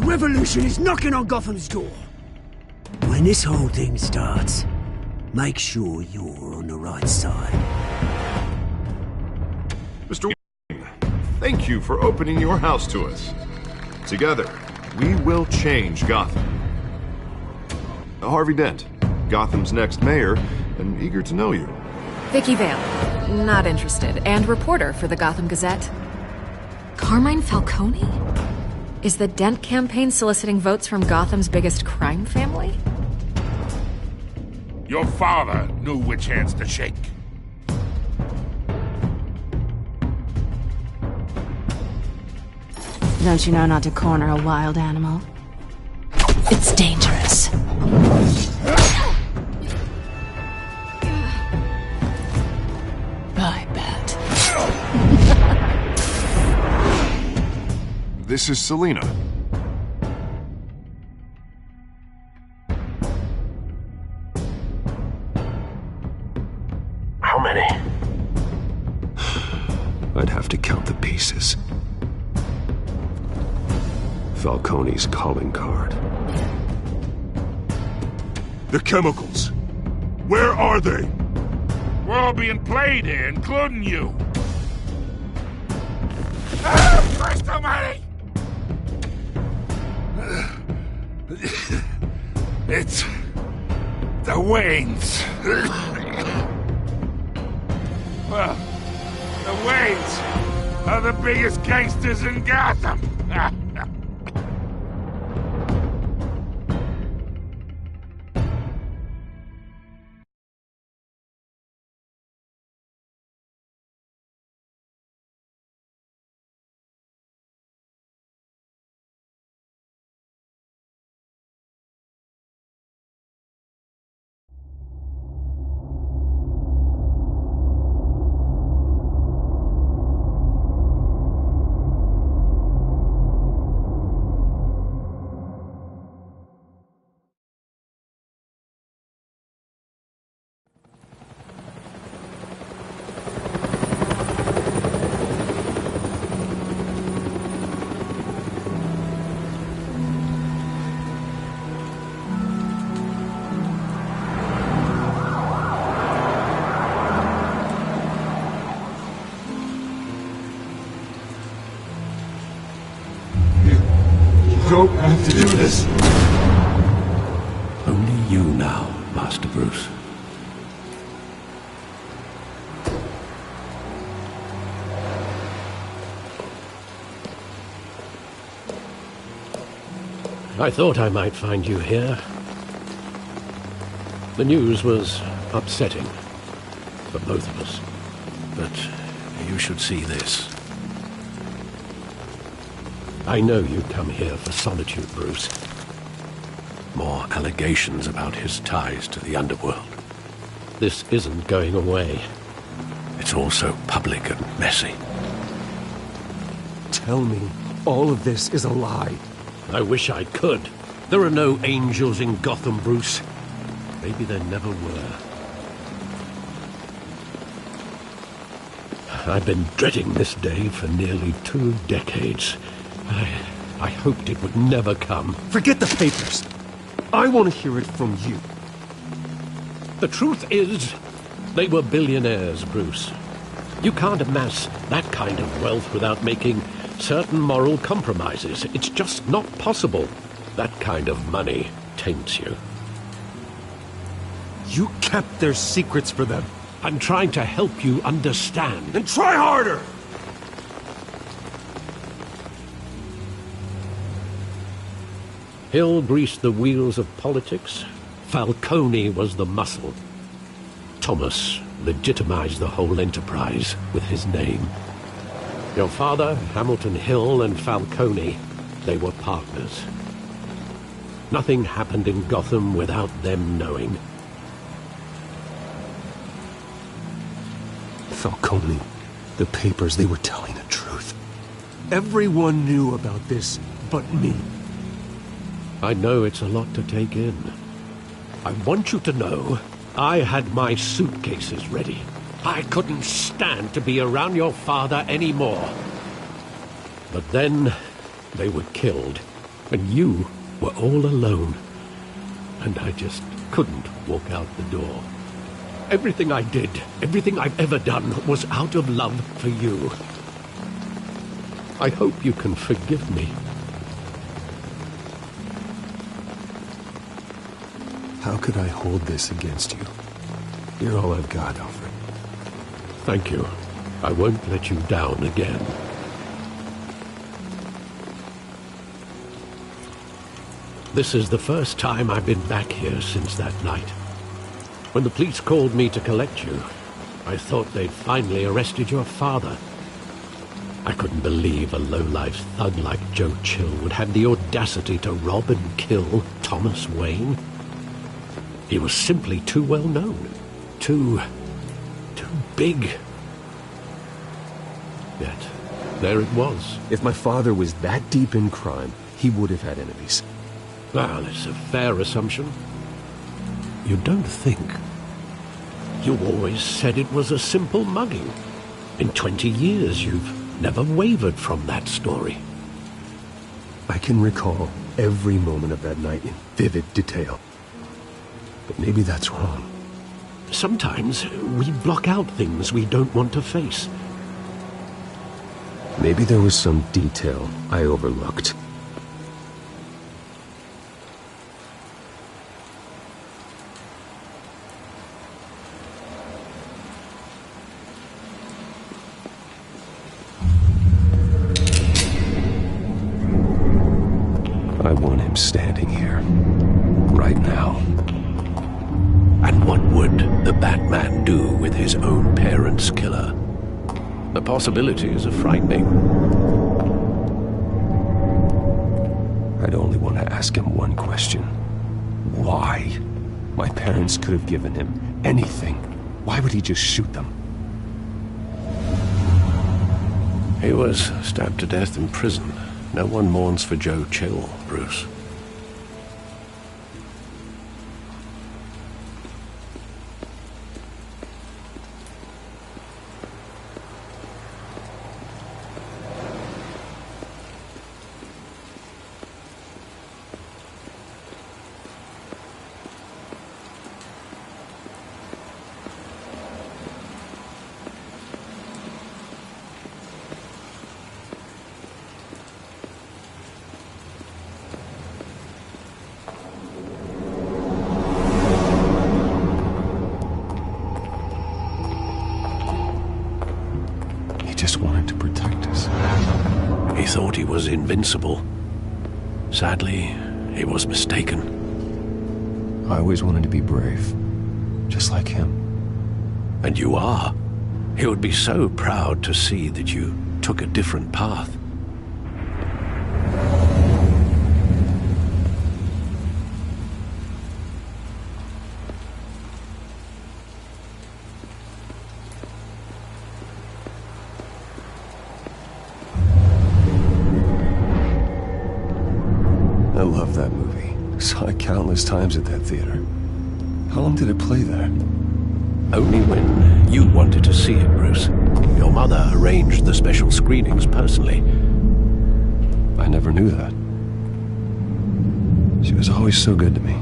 Revolution is knocking on Gotham's door. When this whole thing starts, make sure you're on the right side. Mr. Wayne, thank you for opening your house to us. Together, we will change Gotham. Harvey Dent, Gotham's next mayor, and eager to know you. Vicky Vale, not interested, and reporter for the Gotham Gazette. Carmine Falcone? Is the Dent campaign soliciting votes from Gotham's biggest crime family? Your father knew which hands to shake. Don't you know not to corner a wild animal? It's dangerous. I bet. This is Selina. How many? I'd have to count the pieces. Falcone's calling card. The chemicals. Where are they? We're all being played here, including you. Christ almighty! It's the Waynes. Well, the Waynes are the biggest gangsters in Gotham. Don't have to do this. Only you now, Master Bruce. I thought I might find you here. The news was upsetting for both of us. But you should see this. I know you come here for solitude, Bruce. More allegations about his ties to the underworld. This isn't going away. It's all so public and messy. Tell me all of this is a lie. I wish I could. There are no angels in Gotham, Bruce. Maybe there never were. I've been dreading this day for nearly 2 decades. I hoped it would never come. Forget the papers. I want to hear it from you. The truth is, they were billionaires, Bruce. You can't amass that kind of wealth without making certain moral compromises. It's just not possible. That kind of money taints you. You kept their secrets for them. I'm trying to help you understand. Then try harder! Hill greased the wheels of politics. Falcone was the muscle. Thomas legitimized the whole enterprise with his name. Your father, Hamilton Hill, and Falcone, they were partners. Nothing happened in Gotham without them knowing. Falcone, the papers, they were telling the truth. Everyone knew about this but me. I know it's a lot to take in. I want you to know I had my suitcases ready. I couldn't stand to be around your father anymore. But then they were killed. And you were all alone. And I just couldn't walk out the door. Everything I did, everything I've ever done, was out of love for you. I hope you can forgive me. How could I hold this against you? You're all I've got, Alfred. Thank you. I won't let you down again. This is the first time I've been back here since that night. When the police called me to collect you, I thought they'd finally arrested your father. I couldn't believe a low-life thug like Joe Chill would have the audacity to rob and kill Thomas Wayne. He was simply too well known. Too big. Yet, there it was. If my father was that deep in crime, he would have had enemies. Well, it's a fair assumption. You don't think? You always said it was a simple mugging. In 20 years, you've never wavered from that story. I can recall every moment of that night in vivid detail. But maybe that's wrong. Sometimes we block out things we don't want to face. Maybe there was some detail I overlooked. I want him standing here, right now. And what would the Batman do with his own parents' killer? The possibilities are frightening. I'd only want to ask him one question. Why? My parents could have given him anything. Why would he just shoot them? He was stabbed to death in prison. No one mourns for Joe Chill, Bruce. Just wanted to protect us. He thought he was invincible. Sadly, he was mistaken. I always wanted to be brave, just like him. And you are. He would be so proud to see that you took a different path. I love that movie. Saw it countless times at that theater. How long did it play there? Only when you wanted to see it, Bruce. Your mother arranged the special screenings personally. I never knew that. She was always so good to me.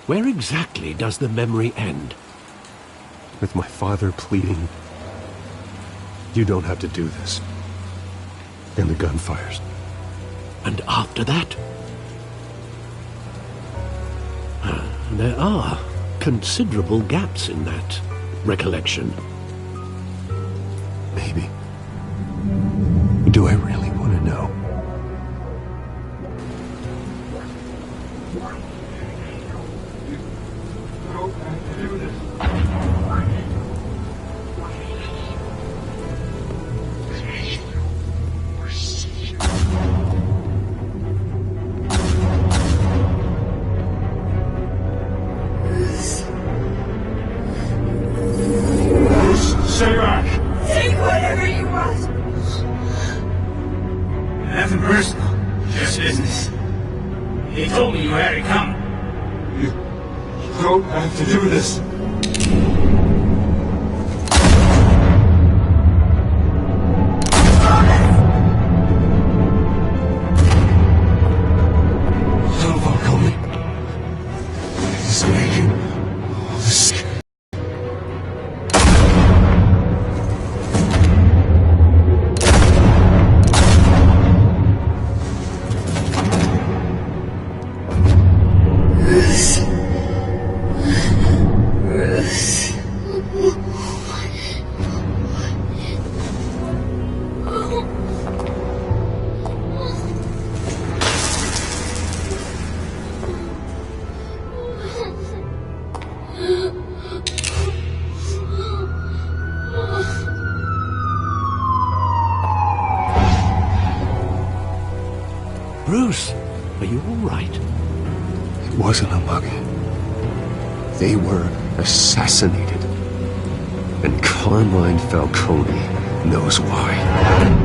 Where exactly does the memory end? With my father pleading, "You don't have to do this." And the gun fires. And after that? There are considerable gaps in that recollection. Maybe. Do I really want to know? Stay back! Take whatever you want! Nothing personal, just business. They told me you had it coming. You don't have to do this. Tell Falcone. He's making all this. Bruce, are you all right? It wasn't a mug. They were assassinated. And Carmine Falcone knows why.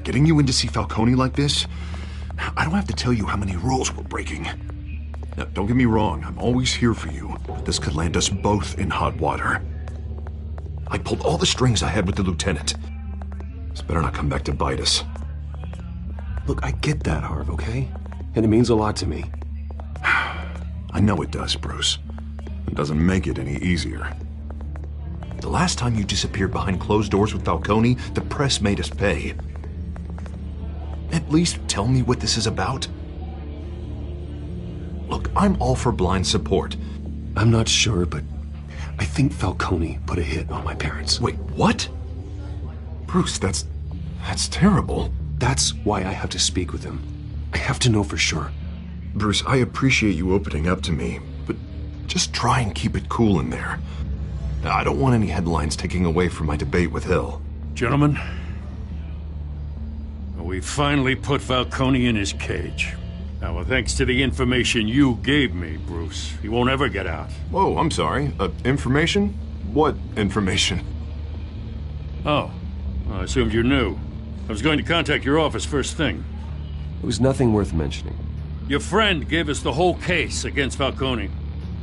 Getting you in to see Falcone like this? I don't have to tell you how many rules we're breaking. Now, don't get me wrong, I'm always here for you, but this could land us both in hot water. I pulled all the strings I had with the lieutenant. This better not come back to bite us. Look, I get that, Harv, okay? And it means a lot to me. I know it does, Bruce. It doesn't make it any easier. The last time you disappeared behind closed doors with Falcone, the press made us pay. At least tell me what this is about. Look, I'm all for blind support. I'm not sure, but I think Falcone put a hit on my parents. Wait, what? Bruce, that's terrible. That's why I have to speak with him. I have to know for sure. Bruce, I appreciate you opening up to me, but just try and keep it cool in there. I don't want any headlines taking away from my debate with Hill. Gentlemen, we finally put Falcone in his cage. Now, well, thanks to the information you gave me, Bruce, he won't ever get out. Whoa, I'm sorry. Information? What information? Oh, well, I assumed you knew. I was going to contact your office first thing. It was nothing worth mentioning. Your friend gave us the whole case against Falcone.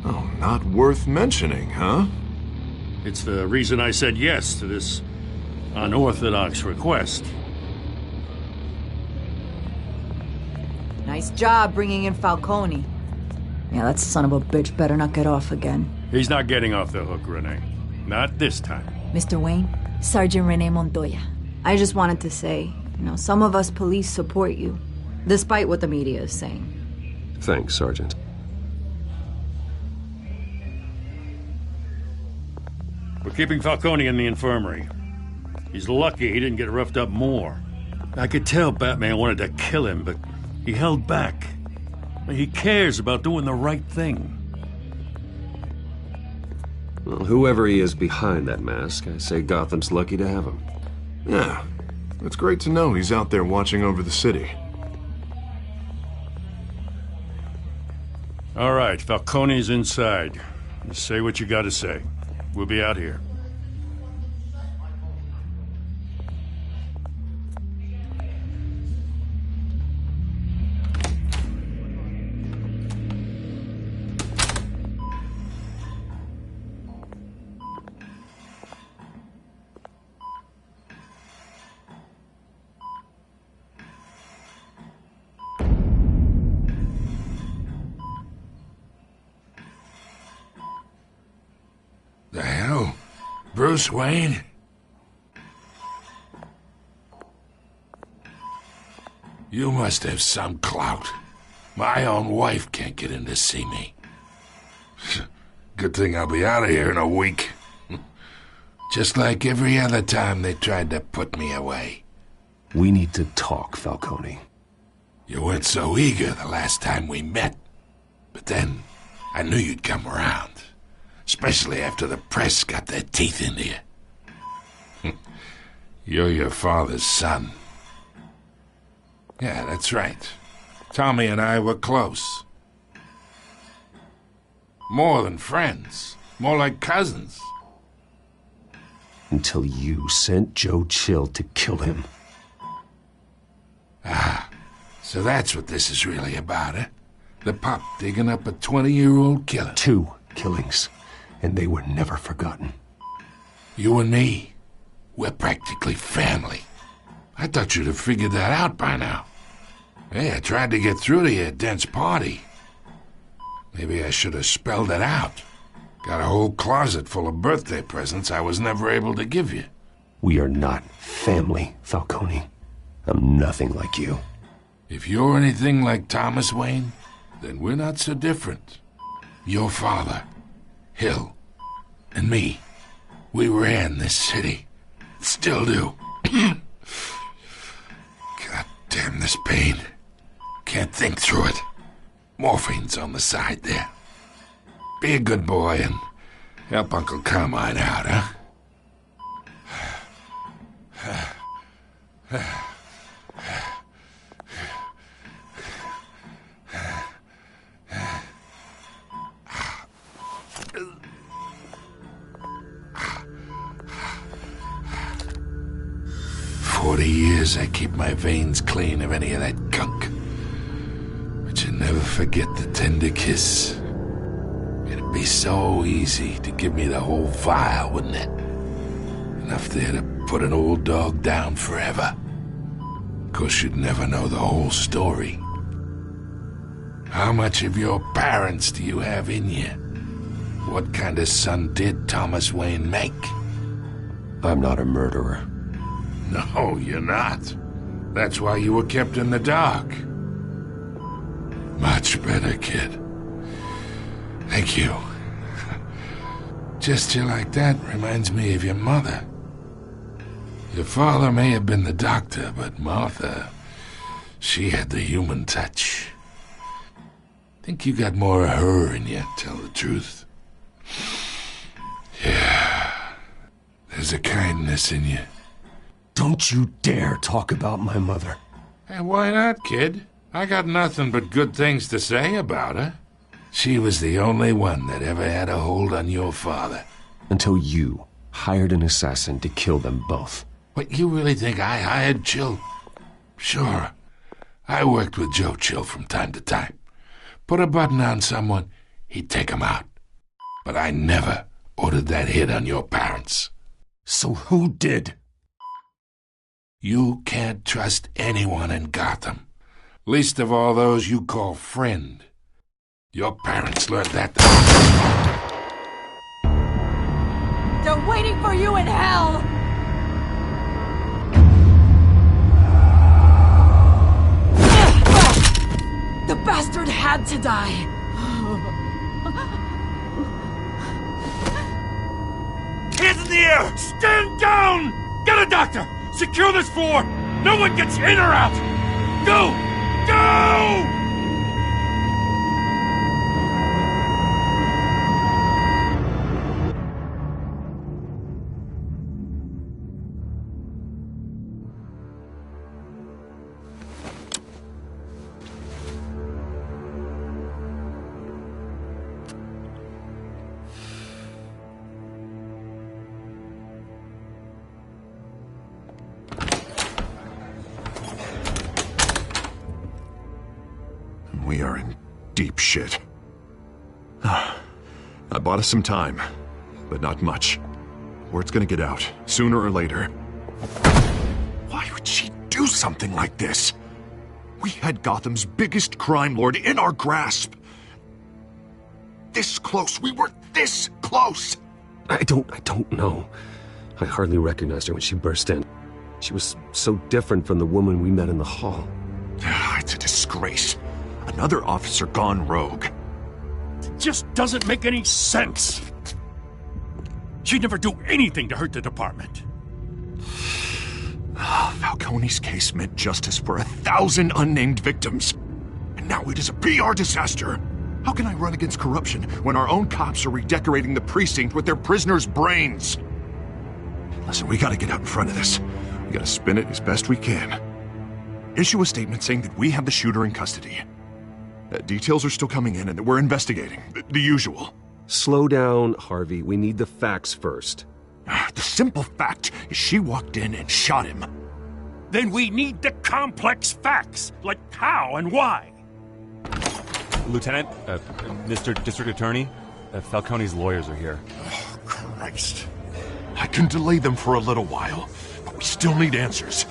Oh, not worth mentioning, huh? It's the reason I said yes to this unorthodox request. Nice job bringing in Falcone. Yeah, that son of a bitch better not get off again. He's not getting off the hook, Renee. Not this time. Mr. Wayne, Sergeant Renee Montoya. I just wanted to say, some of us police support you, despite what the media is saying. Thanks, Sergeant. We're keeping Falcone in the infirmary. He's lucky he didn't get roughed up more. I could tell Batman wanted to kill him, but he held back. He cares about doing the right thing. Well, whoever he is behind that mask, I say Gotham's lucky to have him. Yeah, it's great to know he's out there watching over the city. All right, Falcone's inside. You say what you gotta say. We'll be out here. The hell? Bruce Wayne? You must have some clout. My own wife can't get in to see me. Good thing I'll be out of here in a week. Just like every other time they tried to put me away. We need to talk, Falcone. You weren't so eager the last time we met. But then, I knew you'd come around. Especially after the press got their teeth into you. You're your father's son. Yeah, that's right. Tommy and I were close. More than friends. More like cousins. Until you sent Joe Chill to kill him. Ah, so that's what this is really about, eh? The pup digging up a 20-year-old killer. 2 killings, and they were never forgotten. You and me, we're practically family. I thought you'd have figured that out by now. Hey, I tried to get through to you at Dent's party. Maybe I should have spelled it out. Got a whole closet full of birthday presents I was never able to give you. We are not family, Falcone. I'm nothing like you. If you're anything like Thomas Wayne, then we're not so different. Your father, Hill, and me, we ran this city. Still do. God damn this pain. Can't think through it. Morphine's on the side there. Be a good boy and help Uncle Carmine out, huh? 40 years I keep my veins clean of any of that gunk. But you never forget the tender kiss. It'd be so easy to give me the whole vial, wouldn't it? Enough there to put an old dog down forever. Of course, you'd never know the whole story. How much of your parents do you have in you? What kind of son did Thomas Wayne make? I'm not a murderer. No, you're not. That's why you were kept in the dark. Much better, kid. Thank you. Gesture like that reminds me of your mother. Your father may have been the doctor, but Martha, she had the human touch. Think you got more of her in you, tell the truth. Yeah, there's a kindness in you. Don't you dare talk about my mother. Hey, why not, kid? I got nothing but good things to say about her. She was the only one that ever had a hold on your father. Until you hired an assassin to kill them both. What, you really think I hired Chill? Sure. I worked with Joe Chill from time to time. Put a button on someone, he'd take him out. But I never ordered that hit on your parents. So who did? You can't trust anyone in Gotham. Least of all those you call friend. Your parents learned that. They're waiting for you in hell! The bastard had to die. Hands in the air! Stand down! Get a doctor! Secure this floor! No one gets in or out! Go! Go! We are in deep shit. I bought us some time, but not much. Word's gonna get out, sooner or later. Why would she do something like this? We had Gotham's biggest crime lord in our grasp. This close, we were this close! I don't know. I hardly recognized her when she burst in. She was so different from the woman we met in the hall. It's a disgrace. A another officer gone rogue. It just doesn't make any sense. She'd never do anything to hurt the department. Falcone's case meant justice for 1,000 unnamed victims. And now it is a PR disaster. How can I run against corruption when our own cops are redecorating the precinct with their prisoners' brains? Listen, we gotta get out in front of this. We gotta spin it as best we can. Issue a statement saying that we have the shooter in custody. Details are still coming in and that we're investigating. The usual. Slow down, Harvey. We need the facts first. The simple fact is she walked in and shot him. Then we need the complex facts, like how and why. Lieutenant, Mr. District Attorney, Falcone's lawyers are here. Oh, Christ. I can delay them for a little while, but we still need answers.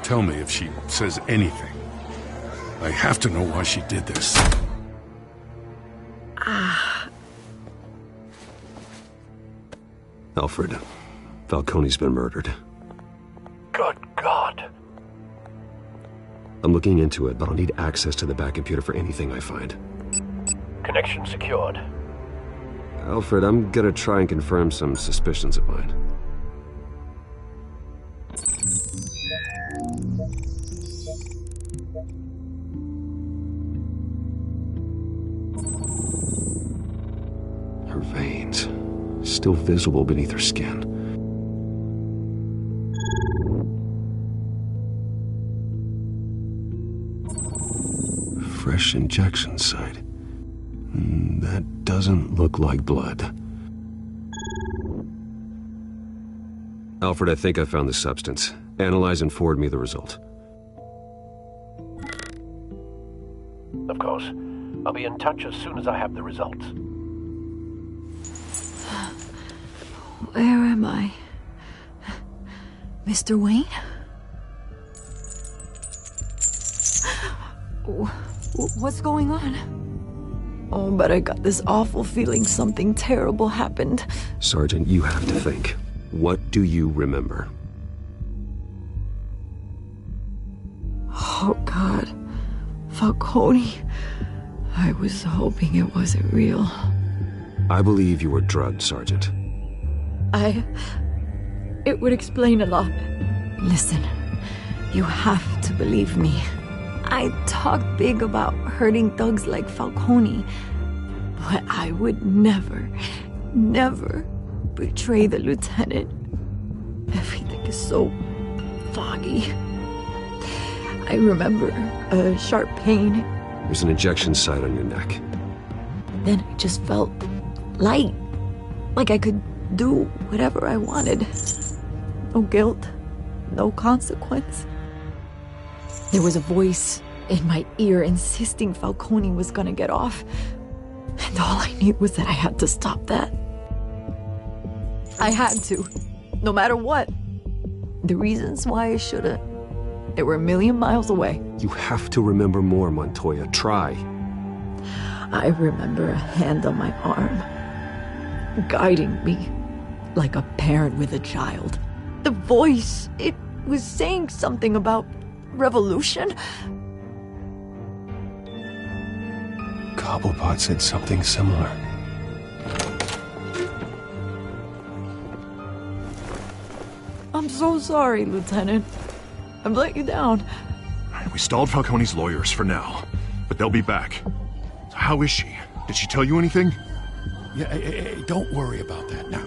Tell me if she says anything. I have to know why she did this. Alfred, Falcone's been murdered. Good God. I'm looking into it, but I'll need access to the back computer for anything I find. Connection secured. Alfred, I'm gonna try and confirm some suspicions of mine. Her veins, still visible beneath her skin. Fresh injection site. That doesn't look like blood. Alfred, I think I found the substance. Analyze and forward me the result. Of course. I'll be in touch as soon as I have the results. Where am I? Mr. Wayne? What's going on? Oh, but I got this awful feeling something terrible happened. Sergeant, you have to think. What do you remember? Oh, God. Falcone. I was hoping it wasn't real. I believe you were drugged, Sergeant. It would explain a lot. Listen, you have to believe me. I talk big about hurting thugs like Falcone, but I would never betray the lieutenant. Everything is so foggy. I remember a sharp pain. There's an injection site on your neck. Then I just felt light, like I could do whatever I wanted. No guilt, no consequence. There was a voice in my ear insisting Falcone was gonna get off. And all I knew was that I had to stop that. I had to, no matter what. The reasons why I shouldn't, they were a million miles away. You have to remember more, Montoya. Try. I remember a hand on my arm, guiding me like a parent with a child. The voice, it was saying something about revolution. Cobblepot said something similar. I'm so sorry, Lieutenant. I've let you down. We stalled Falcone's lawyers for now, but they'll be back. So how is she? Did she tell you anything? Yeah, hey, don't worry about that now.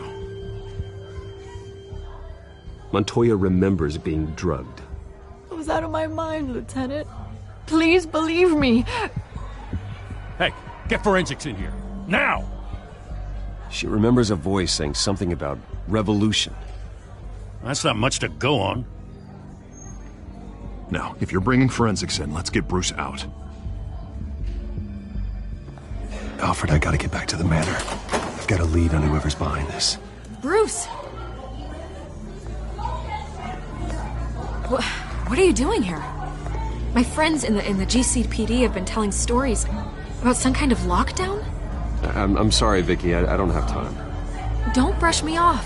Montoya remembers being drugged. I was out of my mind, Lieutenant. Please believe me. Hey, get forensics in here. Now! She remembers a voice saying something about revolution. That's not much to go on. Now, if you're bringing forensics in, let's get Bruce out. Alfred, I gotta get back to the manor. I've got a lead on whoever's behind this. Bruce! What are you doing here? My friends in the GCPD have been telling stories about some kind of lockdown? I'm sorry, Vicky. I don't have time. Don't brush me off.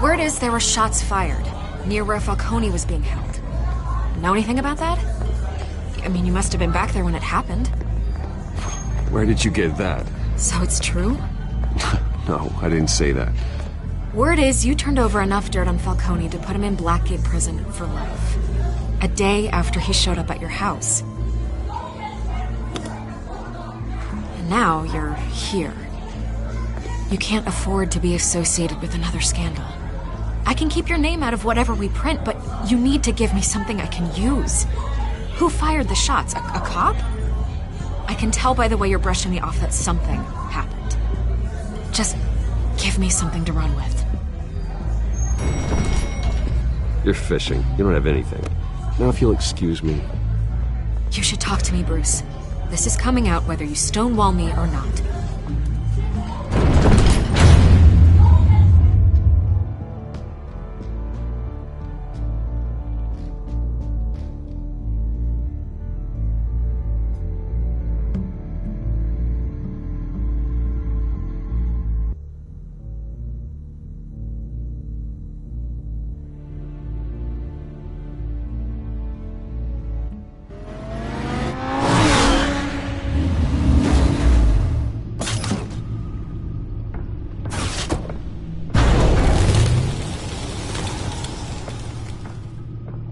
Word is there were shots fired. near where Falcone was being held. Know anything about that? I mean, you must have been back there when it happened. Where did you get that? So it's true? No, I didn't say that. Word is you turned over enough dirt on Falcone to put him in Blackgate Prison for life. A day after he showed up at your house. And now you're here. You can't afford to be associated with another scandal. I can keep your name out of whatever we print, but you need to give me something I can use. Who fired the shots? A cop? I can tell by the way you're brushing me off that something happened. Just give me something to run with. You're fishing. You don't have anything. Now if you'll excuse me. You should talk to me, Bruce. This is coming out whether you stonewall me or not.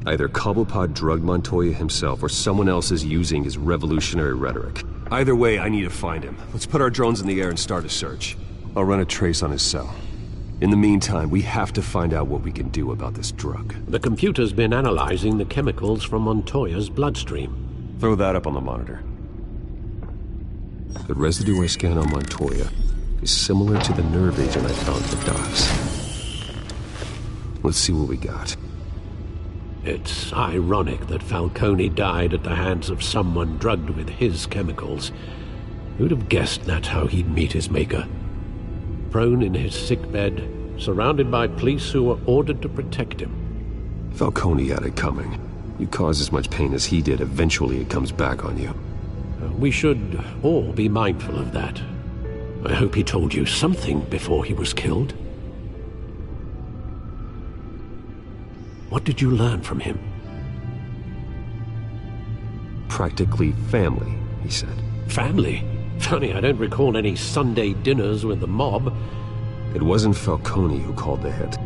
Either Cobblepot drugged Montoya himself or someone else is using his revolutionary rhetoric. Either way, I need to find him. Let's put our drones in the air and start a search. I'll run a trace on his cell. In the meantime, we have to find out what we can do about this drug. The computer's been analyzing the chemicals from Montoya's bloodstream. Throw that up on the monitor. The residue I scanned on Montoya is similar to the nerve agent I found at the docks. Let's see what we got. It's ironic that Falcone died at the hands of someone drugged with his chemicals. Who'd have guessed that's how he'd meet his maker? Prone in his sickbed, surrounded by police who were ordered to protect him. Falcone had it coming. You cause as much pain as he did, eventually it comes back on you. We should all be mindful of that. I hope he told you something before he was killed. What did you learn from him? Practically family, he said. Family? Funny, I don't recall any Sunday dinners with the mob. It wasn't Falcone who called the hit.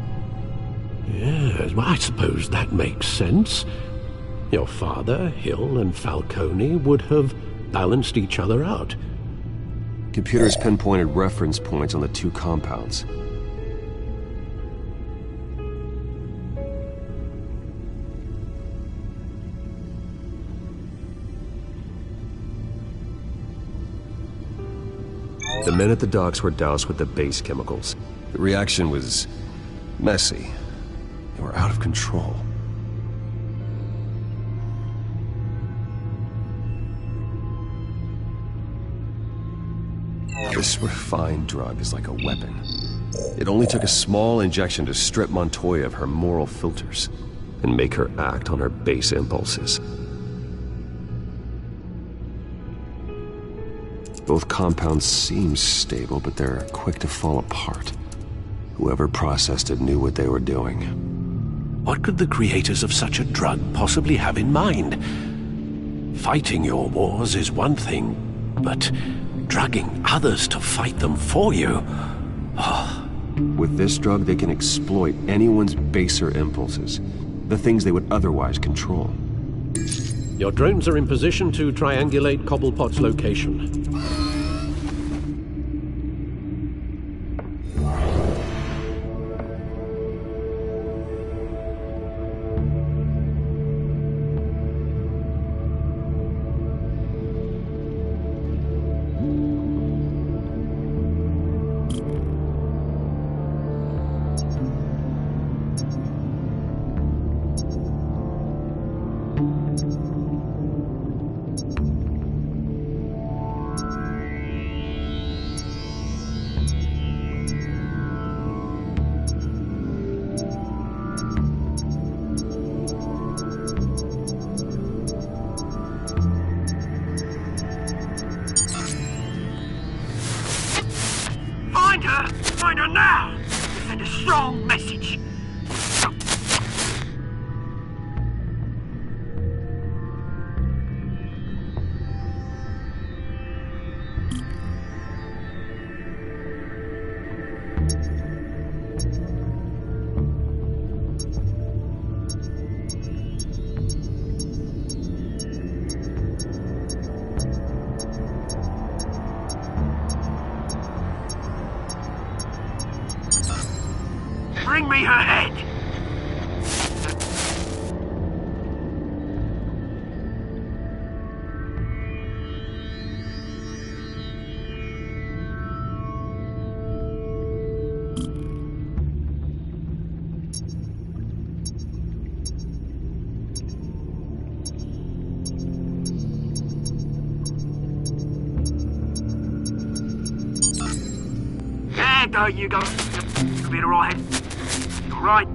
Yes, well, I suppose that makes sense. Your father, Hill, and Falcone would have balanced each other out. Computers pinpointed reference points on the two compounds. The men at the docks were doused with the base chemicals. The reaction was messy. They were out of control. This refined drug is like a weapon. It only took a small injection to strip Montoya of her moral filters and make her act on her base impulses. Both compounds seem stable, but they're quick to fall apart. Whoever processed it knew what they were doing. What could the creators of such a drug possibly have in mind? Fighting your wars is one thing, but drugging others to fight them for you? Oh. With this drug, they can exploit anyone's baser impulses, the things they would otherwise control. Your drones are in position to triangulate Cobblepot's location. Find her now! Send a strong message. bring me her head! There you go. You'll be alright. You're right.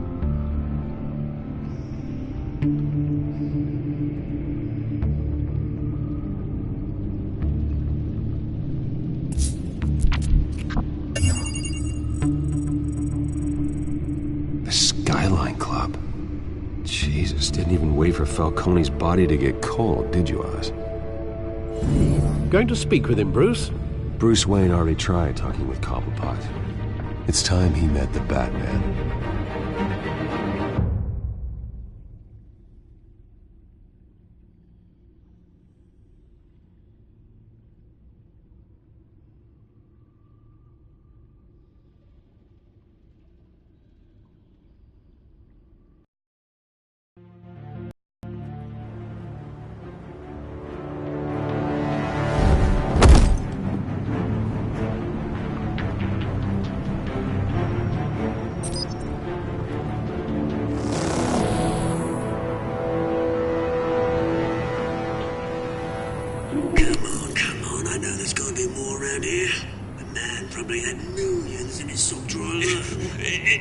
The Skyline Club. Jesus, didn't even wait for Falcone's body to get cold, did you, Oz? Going to speak with him, Bruce? Bruce Wayne already tried talking with Cobblepot. It's time he met the Batman.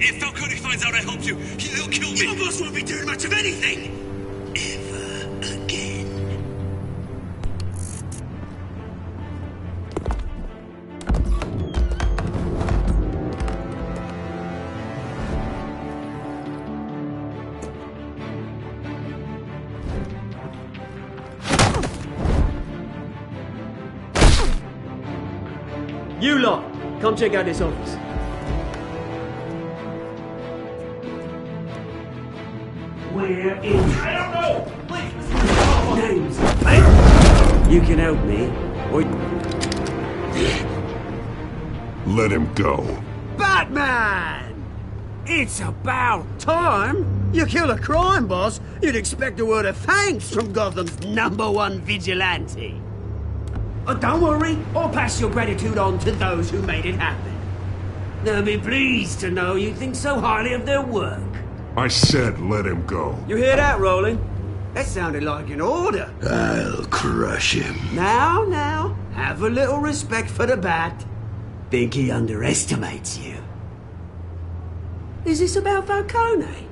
If Falcone finds out I helped you, he'll kill me. Your boss won't be doing much of anything! Ever again. You lot, come check out this office. Where is... I don't know! Please! Names. Hey, you can help me, or... Let him go. Batman! It's about time! You kill a crime boss, you'd expect a word of thanks from Gotham's #1 vigilante. Oh, don't worry, I'll pass your gratitude on to those who made it happen. They'll be pleased to know you think so highly of their work. I said let him go. You hear that, Roland? That sounded like an order. I'll crush him. Now, have a little respect for the Bat. Think he underestimates you. Is this about Falcone?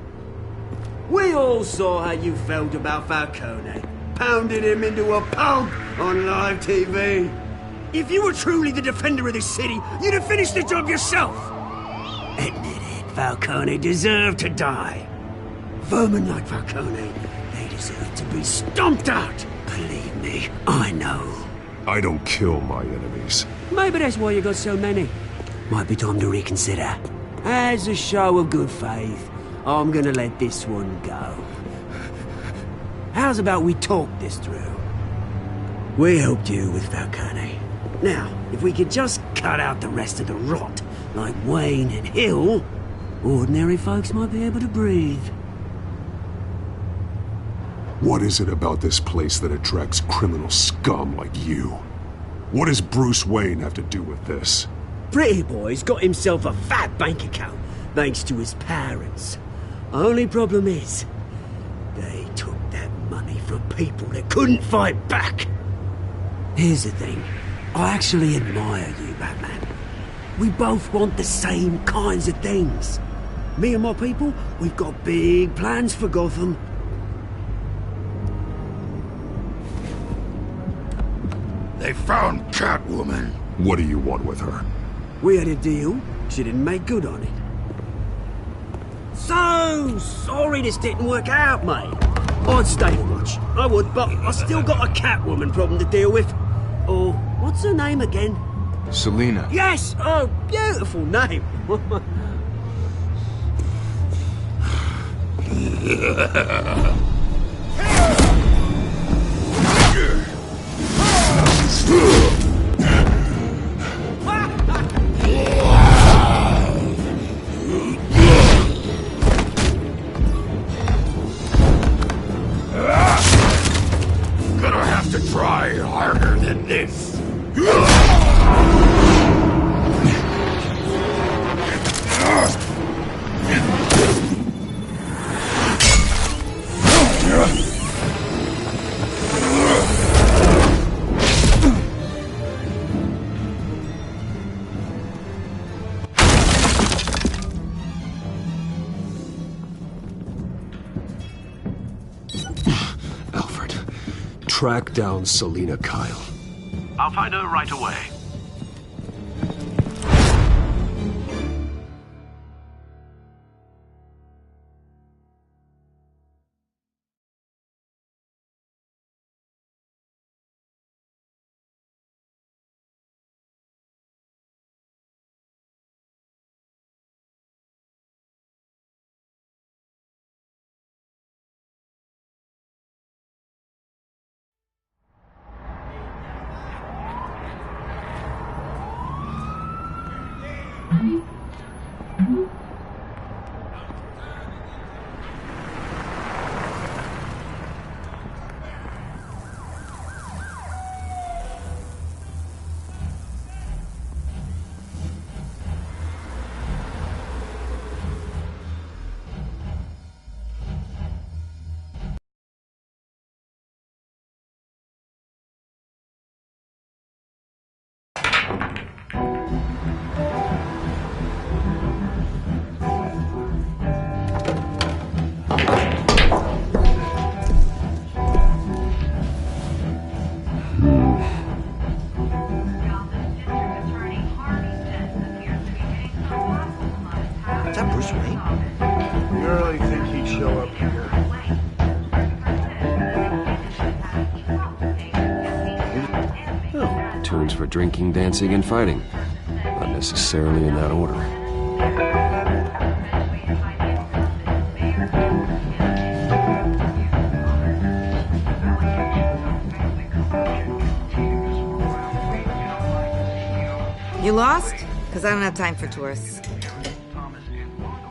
We all saw how you felt about Falcone. Pounded him into a pulp on live TV. If you were truly the defender of this city, you'd have finished the job yourself. Admit it, Falcone deserved to die. Vermin like Falcone, they deserve to be stomped out. Believe me, I know. I don't kill my enemies. Maybe that's why you got so many. Might be time to reconsider. As a show of good faith, I'm gonna let this one go. How's about we talk this through? We helped you with Falcone. Now, if we could just cut out the rest of the rot, like Wayne and Hill, ordinary folks might be able to breathe. What is it about this place that attracts criminal scum like you? What does Bruce Wayne have to do with this? Pretty Boy's got himself a fat bank account, thanks to his parents. Only problem is, they took that money from people that couldn't fight back. Here's the thing. I actually admire you, Batman. We both want the same kinds of things. Me and my people, we've got big plans for Gotham. They found Catwoman. What do you want with her? We had a deal. She didn't make good on it. So sorry this didn't work out, mate. I'd stay to watch. I would, but I still got a Catwoman problem to deal with. Or, what's her name again? Selina. Yes! Oh, beautiful name. try harder than this. Track down Selina Kyle. I'll find her right away. Tunes for drinking, dancing, and fighting. Not necessarily in that order. You lost? Because I don't have time for tourists.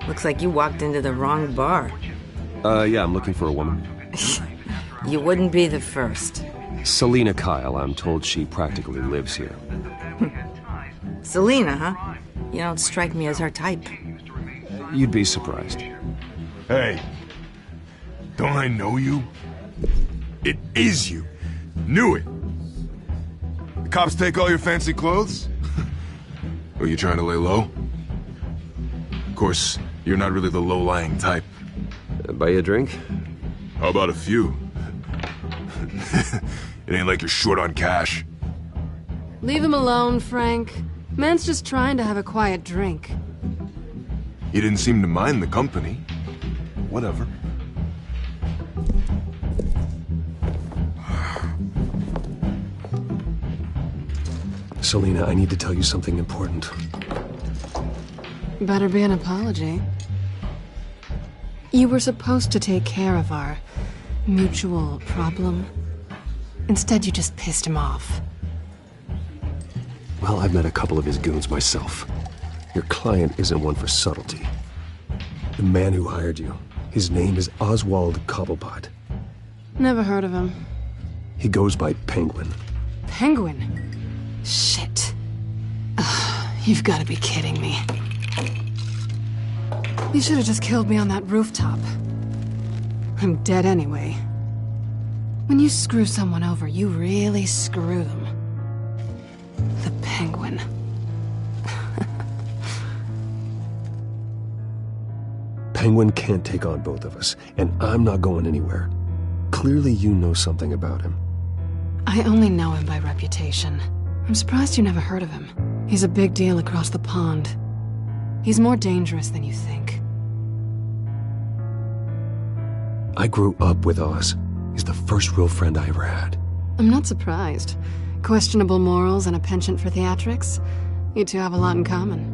Looks like you walked into the wrong bar. Yeah, I'm looking for a woman. You wouldn't be the first. Selina Kyle, I'm told she practically lives here. Selina, huh? You don't strike me as her type. You'd be surprised. Hey, don't I know you? It is you. Knew it. The cops take all your fancy clothes? Are you trying to lay low? Of course, you're not really the low-lying type. Buy you a drink? How about a few? It ain't like you're short on cash. Leave him alone, Frank. Man's just trying to have a quiet drink. He didn't seem to mind the company. Whatever. Selina, I need to tell you something important. Better be an apology. You were supposed to take care of our mutual problem. Instead, you just pissed him off. Well, I've met a couple of his goons myself. Your client isn't one for subtlety. The man who hired you, his name is Oswald Cobblepot. Never heard of him. He goes by Penguin. Penguin? Shit. You've got to be kidding me. You should have just killed me on that rooftop. I'm dead anyway. When you screw someone over, you really screw them. The Penguin. Penguin can't take on both of us, and I'm not going anywhere. Clearly you know something about him. I only know him by reputation. I'm surprised you never heard of him. He's a big deal across the pond. He's more dangerous than you think. I grew up with Oz. He's the first real friend I ever had. I'm not surprised. Questionable morals and a penchant for theatrics. You two have a lot in common.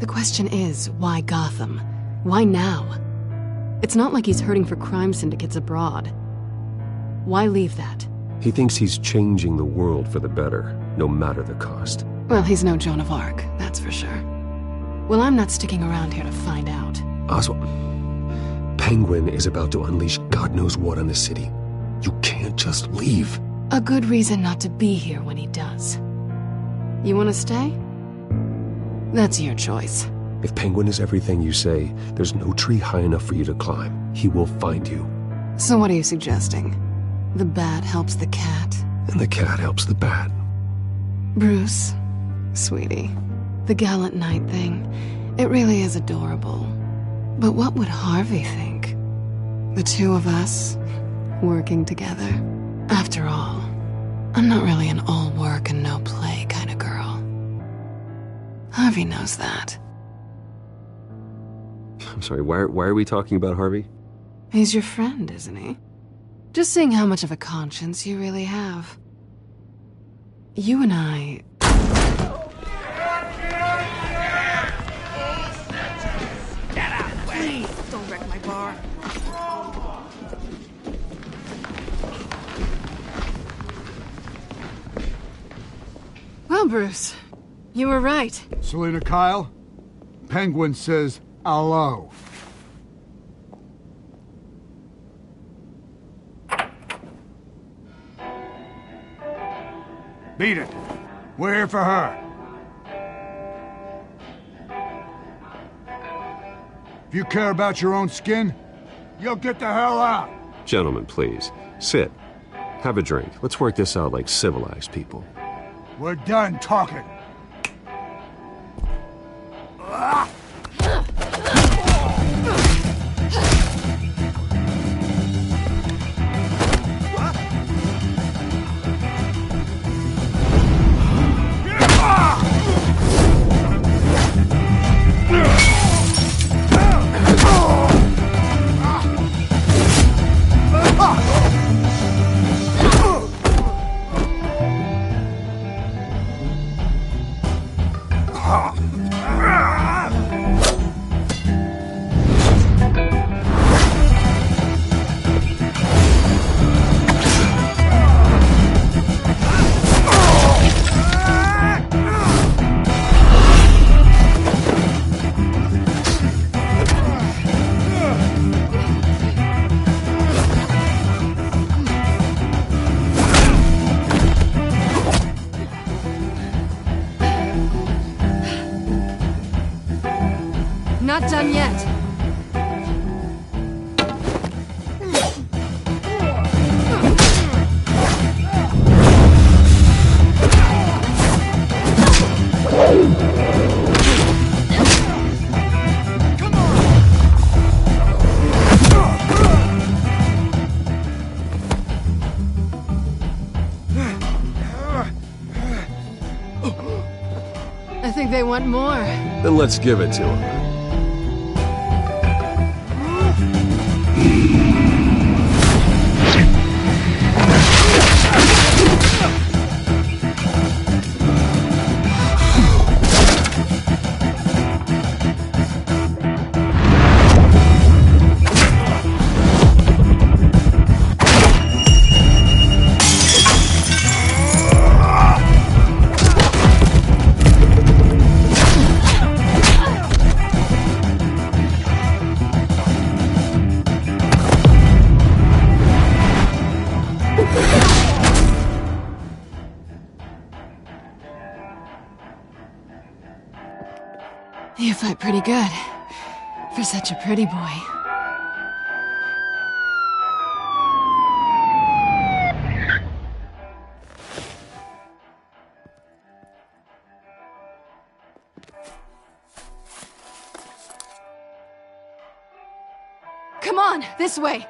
The question is, why Gotham? Why now? It's not like he's hurting for crime syndicates abroad. Why leave that? He thinks he's changing the world for the better, no matter the cost. Well, he's no Joan of Arc, that's for sure. Well, I'm not sticking around here to find out. Oswald, Penguin is about to unleash God knows what on the city. You can't just leave. A good reason not to be here when he does. You want to stay? That's your choice. If Penguin is everything you say, there's no tree high enough for you to climb. He will find you. So what are you suggesting? The bat helps the cat? And the cat helps the bat. Bruce, sweetie, the gallant knight thing, it really is adorable. But what would Harvey think? The two of us, working together? After all, I'm not really an all work and no play kind of girl. Harvey knows that. I'm sorry, why are we talking about Harvey? He's your friend, isn't he? Just seeing how much of a conscience you really have. You and I... Get out! Please, don't wreck my bar. Well, Bruce, you were right. Selina Kyle, Penguin says hello. Beat it. We're here for her. If you care about your own skin, you'll get the hell out. Gentlemen, please. Sit. Have a drink. Let's work this out like civilized people. We're done talking. Not done yet. I think they want more. Then let's give it to him. You fight pretty good. For such a pretty boy. Come on, this way!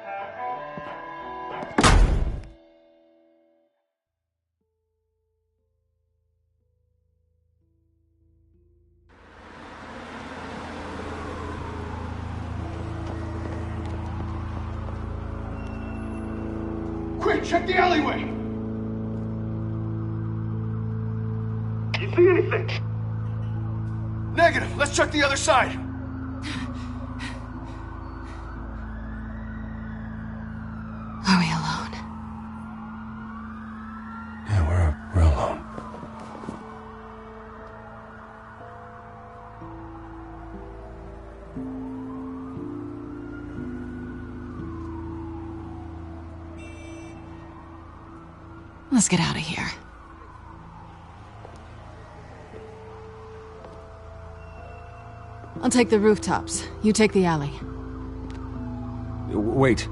Quick, check the alleyway! You see anything? Negative. Let's check the other side. Are we alone? Yeah, we're alone. Let's get out of here. I'll take the rooftops. You take the alley. Wait.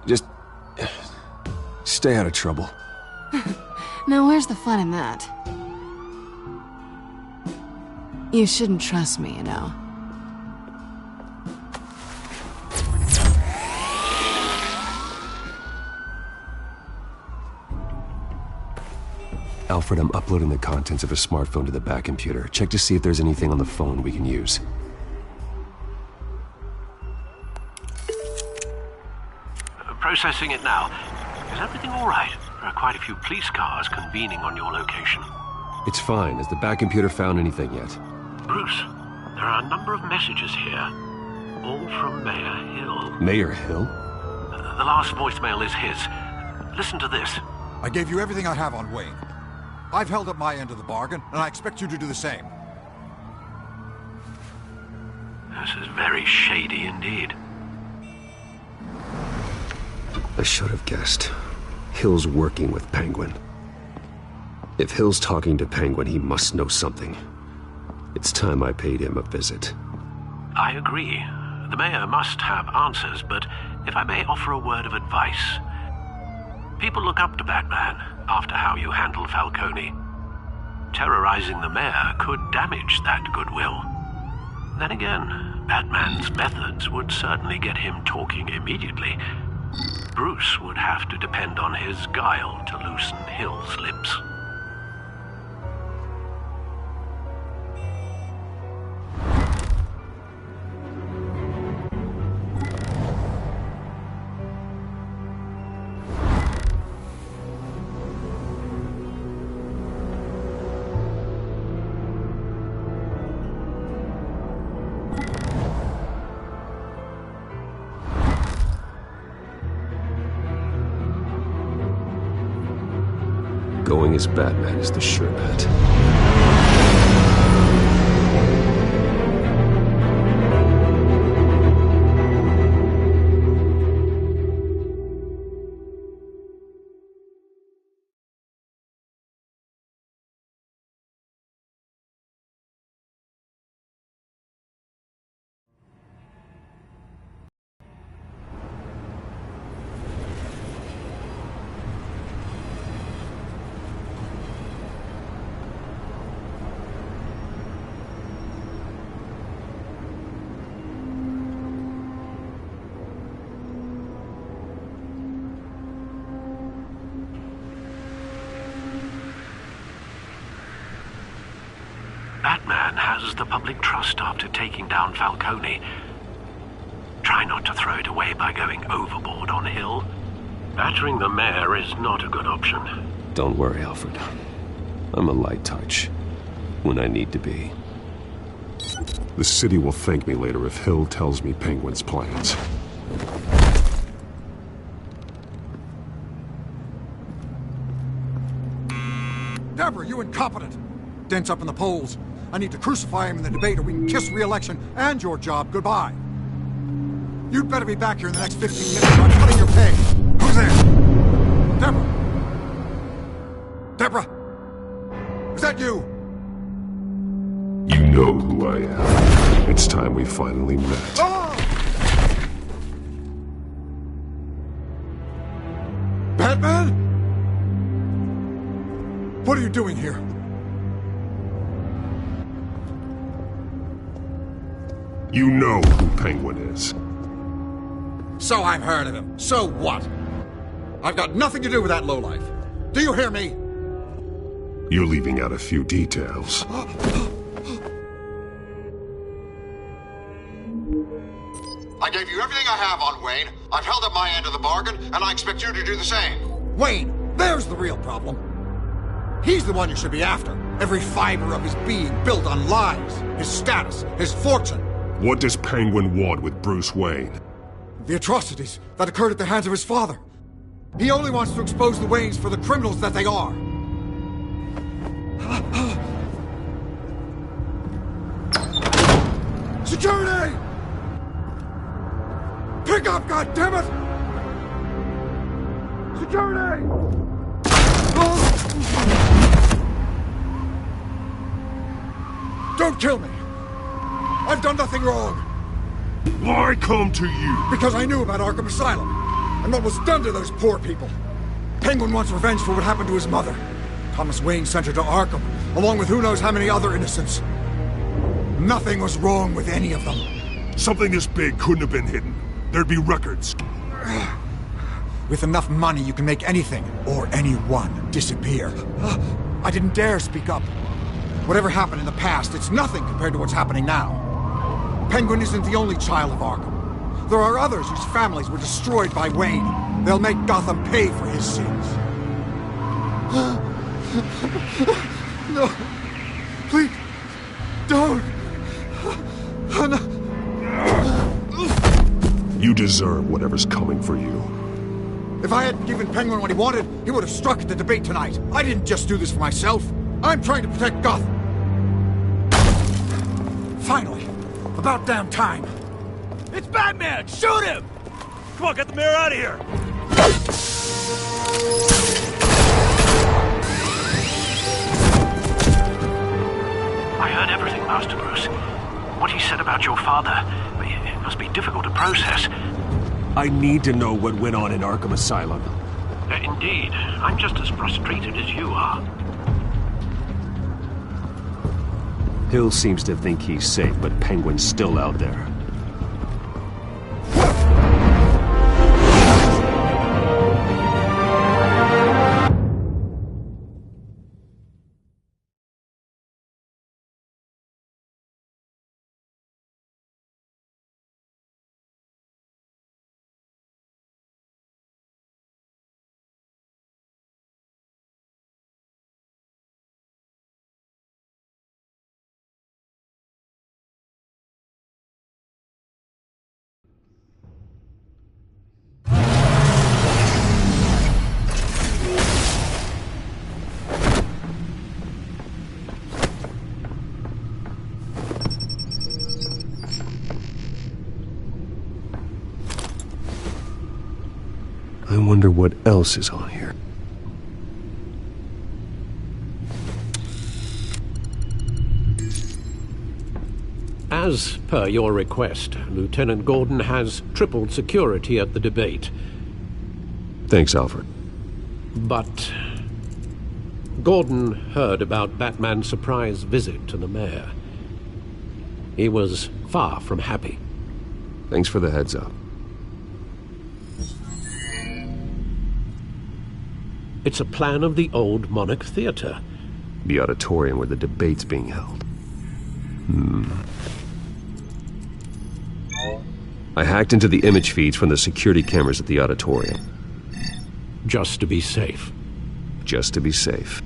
Just... stay out of trouble. Now where's the fun in that? You shouldn't trust me, you know. Alfred, I'm uploading the contents of a smartphone to the back computer. Check to see if there's anything on the phone we can use. Processing it now. Is everything all right? There are quite a few police cars convening on your location. It's fine. Has the back computer found anything yet? Bruce, there are a number of messages here. All from Mayor Hill. Mayor Hill? The last voicemail is his. Listen to this. I gave you everything I have on Wayne. I've held up my end of the bargain, and I expect you to do the same. This is very shady indeed. I should have guessed. Hill's working with Penguin. If Hill's talking to Penguin, he must know something. It's time I paid him a visit. I agree. The mayor must have answers, but if I may offer a word of advice. People look up to Batman after how you handled Falcone. Terrorizing the mayor could damage that goodwill. Then again, Batman's methods would certainly get him talking immediately. Bruce would have to depend on his guile to loosen Hill's lips. Going as Batman is the sure bet. Batman has the public trust after taking down Falcone. Try not to throw it away by going overboard on Hill. Battering the mayor is not a good option. Don't worry, Alfred. I'm a light touch. When I need to be. The city will thank me later if Hill tells me Penguin's plans. Deborah, you incompetent! Dent's up in the polls. I need to crucify him in the debate or we can kiss re-election and your job goodbye. You'd better be back here in the next 15 minutes or I'm cutting your pay. Who's there? Deborah! Deborah! Is that you? You know who I am. It's time we finally met. Ah! Batman? What are you doing here? You know who Penguin is. So I've heard of him. So what? I've got nothing to do with that lowlife. Do you hear me? You're leaving out a few details. I gave you everything I have on Wayne. I've held up my end of the bargain, and I expect you to do the same. Wayne, there's the real problem. He's the one you should be after. Every fiber of his being built on lies, his status, his fortune. What does Penguin want with Bruce Wayne? The atrocities that occurred at the hands of his father. He only wants to expose the Waynes for the criminals that they are. Security! Pick up, goddammit! Security! Don't kill me! I've done nothing wrong! Why come to you? Because I knew about Arkham Asylum, and what was done to those poor people. Penguin wants revenge for what happened to his mother. Thomas Wayne sent her to Arkham, along with who knows how many other innocents. Nothing was wrong with any of them. Something this big couldn't have been hidden. There'd be records. With enough money, you can make anything, or anyone, disappear. I didn't dare speak up. Whatever happened in the past, it's nothing compared to what's happening now. Penguin isn't the only child of Arkham. There are others whose families were destroyed by Wayne. They'll make Gotham pay for his sins. No. Please. Don't. No. You deserve whatever's coming for you. If I hadn't given Penguin what he wanted, he would have struck at the debate tonight. I didn't just do this for myself. I'm trying to protect Gotham. Finally. About damn time. It's Batman! Shoot him! Come on, get the mayor out of here! I heard everything, Master Bruce. What he said about your father, it must be difficult to process. I need to know what went on in Arkham Asylum. Indeed. I'm just as frustrated as you are. Hill seems to think he's safe, but Penguin's still out there. I wonder what else is on here. As per your request, Lieutenant Gordon has tripled security at the debate. Thanks, Alfred. But Gordon heard about Batman's surprise visit to the mayor. He was far from happy. Thanks for the heads up. It's a plan of the old Monarch Theater. The auditorium where the debate's being held. I hacked into the image feeds from the security cameras at the auditorium. Just to be safe. Just to be safe.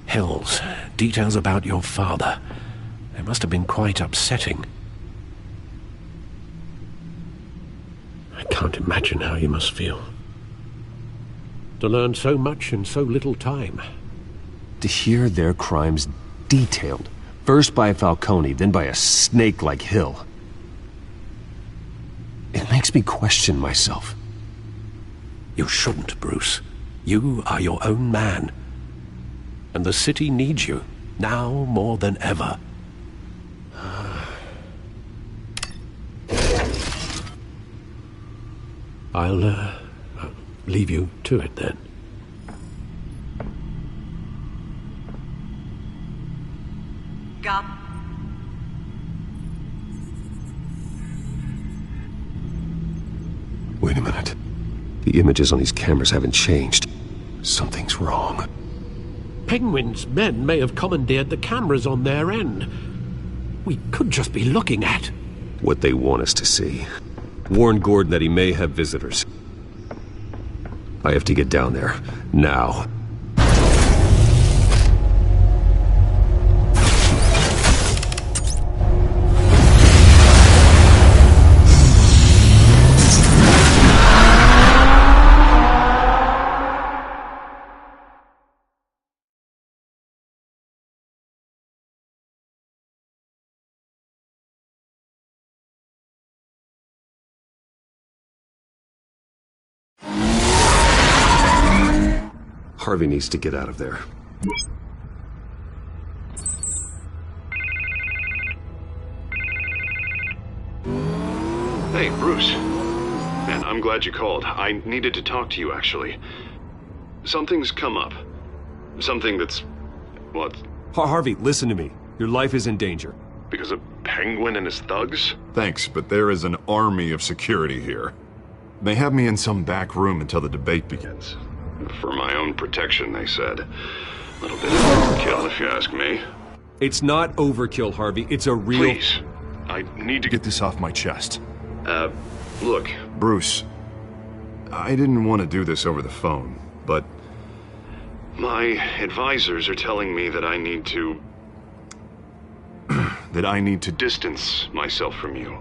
Hills, details about your father. They must have been quite upsetting. I can't imagine how you must feel. To learn so much in so little time. To hear their crimes detailed. First by Falcone, then by a snake like Hill. It makes me question myself. You shouldn't, Bruce. You are your own man. And the city needs you, now more than ever. I'll leave you to it then. Got. Wait a minute. The images on these cameras haven't changed. Something's wrong. Penguin's men may have commandeered the cameras on their end. We could just be looking at what they want us to see. Warn Gordon that he may have visitors. I have to get down there, now. Harvey needs to get out of there. Hey, Bruce. Man, I'm glad you called. I needed to talk to you, actually. Something's come up. Something that's... well, Harvey, listen to me. Your life is in danger. because of Penguin and his thugs? Thanks, but there is an army of security here. They have me in some back room until the debate begins. For my own protection, they said. A little bit of overkill, if you ask me. It's not overkill, Harvey. It's a real... Please. I need to get this off my chest. Look, Bruce. I didn't want to do this over the phone, but... my advisors are telling me that I need to... that I need to distance myself from you.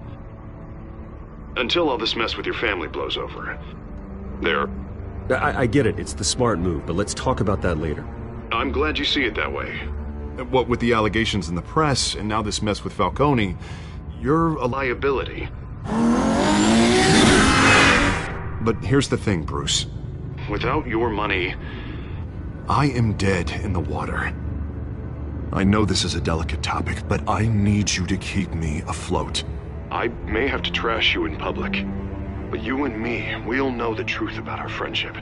Until all this mess with your family blows over. I get it. It's the smart move, but let's talk about that later. I'm glad you see it that way. What with the allegations in the press, and now this mess with Falcone, you're a liability. But here's the thing, Bruce. Without your money, I am dead in the water. I know this is a delicate topic, but I need you to keep me afloat. I may have to trash you in public, but you and me, we'll know the truth about our friendship.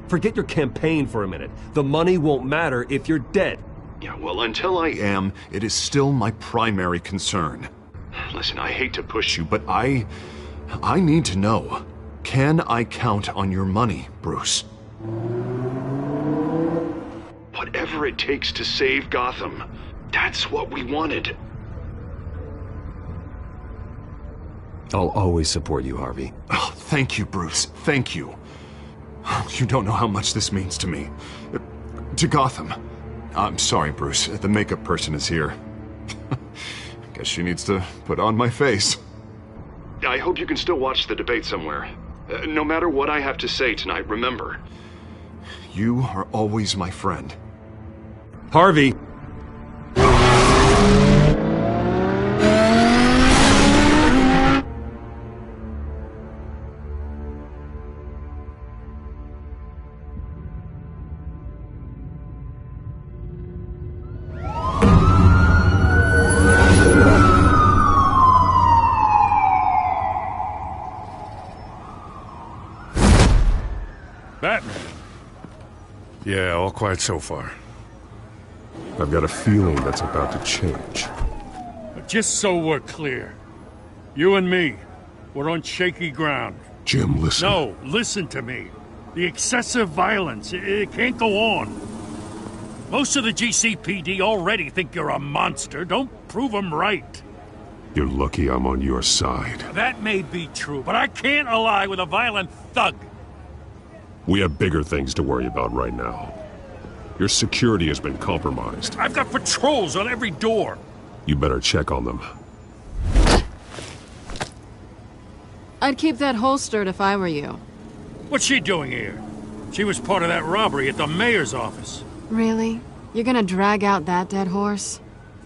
Forget your campaign for a minute. The money won't matter if you're dead. Yeah, well, until I am, it is still my primary concern. Listen, I hate to push you, but I need to know. Can I count on your money, Bruce? Whatever it takes to save Gotham. That's what we wanted. I'll always support you, Harvey. Oh, thank you, Bruce. Thank you. You don't know how much this means to me. To Gotham. I'm sorry, Bruce. The makeup person is here. Guess she needs to put on my face. I hope you can still watch the debate somewhere. No matter what I have to say tonight, remember, you are always my friend. Harvey! Batman. Yeah, all quiet so far. I've got a feeling that's about to change. But just so we're clear, you and me, we're on shaky ground. Jim, listen. No, listen to me. The excessive violence, it can't go on. Most of the GCPD already think you're a monster. Don't prove them right. You're lucky I'm on your side. That may be true, but I can't ally with a violent thug. We have bigger things to worry about right now. Your security has been compromised. I've got patrols on every door. You better check on them. I'd keep that holstered if I were you. What's she doing here? She was part of that robbery at the mayor's office. Really? You're gonna drag out that dead horse?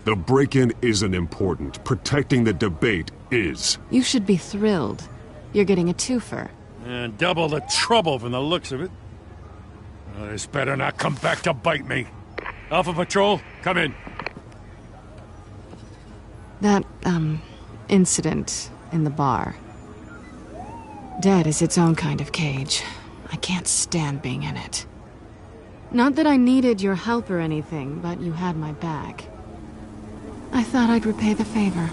The break-in isn't important. Protecting the debate is. You should be thrilled. You're getting a twofer. And double the trouble from the looks of it. Well, this better not come back to bite me. Alpha Patrol, come in. That, incident in the bar. Dead is its own kind of cage. I can't stand being in it. Not that I needed your help or anything, but you had my back. I thought I'd repay the favor.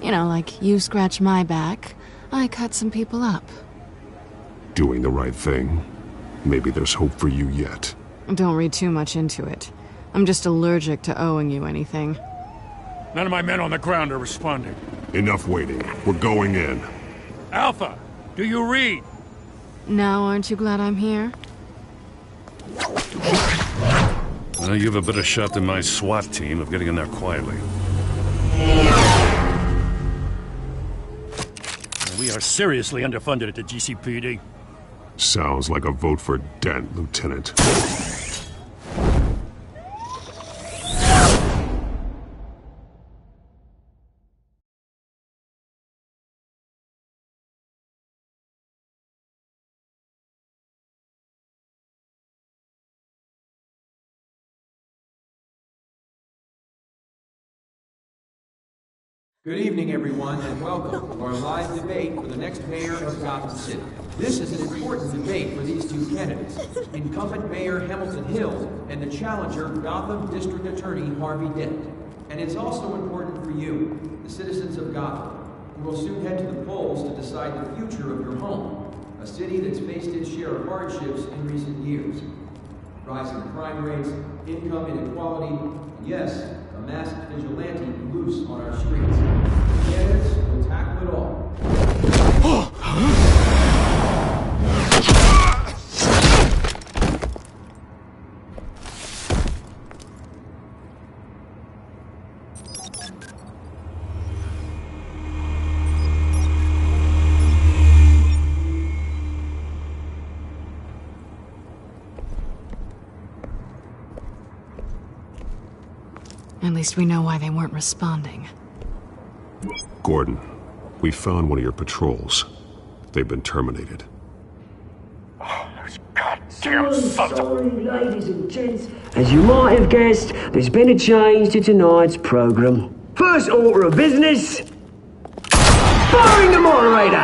You know, like you scratch my back, I cut some people up. Doing the right thing. Maybe there's hope for you yet. Don't read too much into it. I'm just allergic to owing you anything. None of my men on the ground are responding. Enough waiting. We're going in. Alpha, do you read? Now aren't you glad I'm here? Well, you have a better shot than my SWAT team of getting in there quietly. We are seriously underfunded at the GCPD. Sounds like a vote for Dent, Lieutenant. Good evening, everyone, and welcome to our live debate for the next mayor of Gotham City. This is an important debate for these two candidates, incumbent Mayor Hamilton Hill and the challenger Gotham District Attorney Harvey Dent. And it's also important for you, the citizens of Gotham, who will soon head to the polls to decide the future of your home, a city that's faced its share of hardships in recent years. Rising crime rates, income inequality, and yes, a masked vigilante loose on our streets. The candidates will tackle it all. At least we know why they weren't responding. Gordon, we found one of your patrols. They've been terminated. Damn sorry, ladies and gents. As you might have guessed, there's been a change to tonight's program. First order of business, firing the moderator!